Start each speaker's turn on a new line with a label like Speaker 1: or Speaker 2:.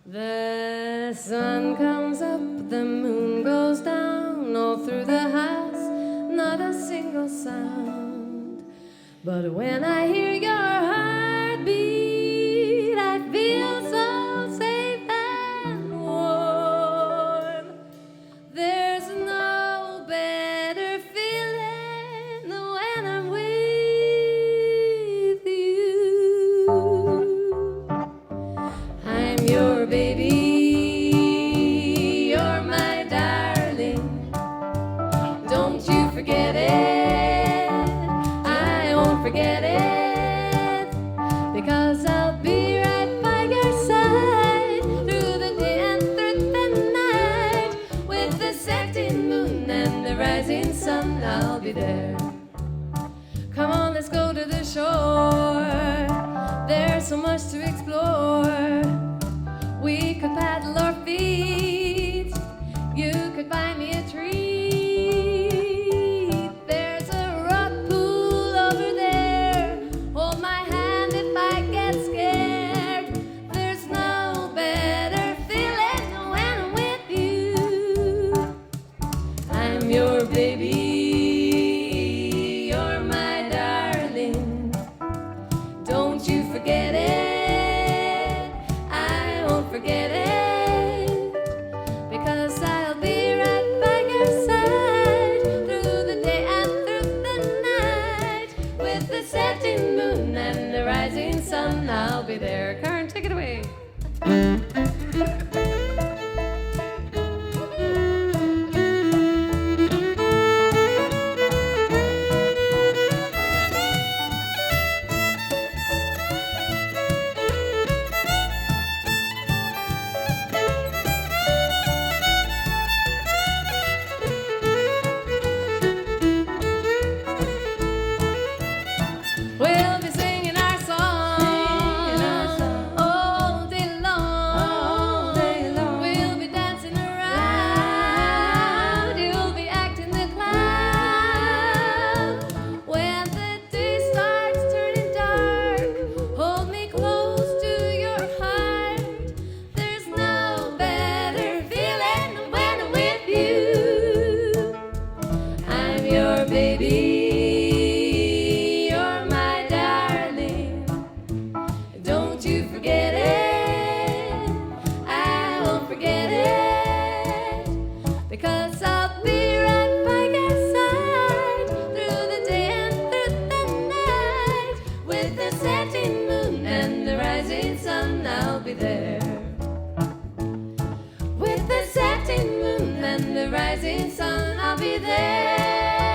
Speaker 1: The sun comes up, the moon goes down, all through the house, not a single sound. But when I hear your heartbeat, I feel so safe and warm. There's no better feeling than when I'm with you. I'm your baby, you're my darling. Don't you forget it, I won't forget it, because I'll be right by your side through the day and through the night. With the setting moon and the rising sun, I'll be there. Come on, let's go to the shore, there's so much to explore. We could paddle our feet, you could buy me a treat. There's a rock pool over there, hold my hand if I get scared. There's no better feeling than when I'm with you. I'm your baby, you're my darling. Don't you forget it, forget it, because I'll be right by your side through the day and through the night. With the setting moon and the rising sun, I'll be there. Karen, take it away. We'll be singing our song all day long. We'll be dancing around. You'll be acting the clown. When the day starts turning dark, hold me close to your heart. There's no better feeling than when I'm with you. I'm your baby. Don't you forget it, I won't forget it, because I'll be right by your side through the day and through the night. With the setting moon and the rising sun, I'll be there. With the setting moon and the rising sun, I'll be there.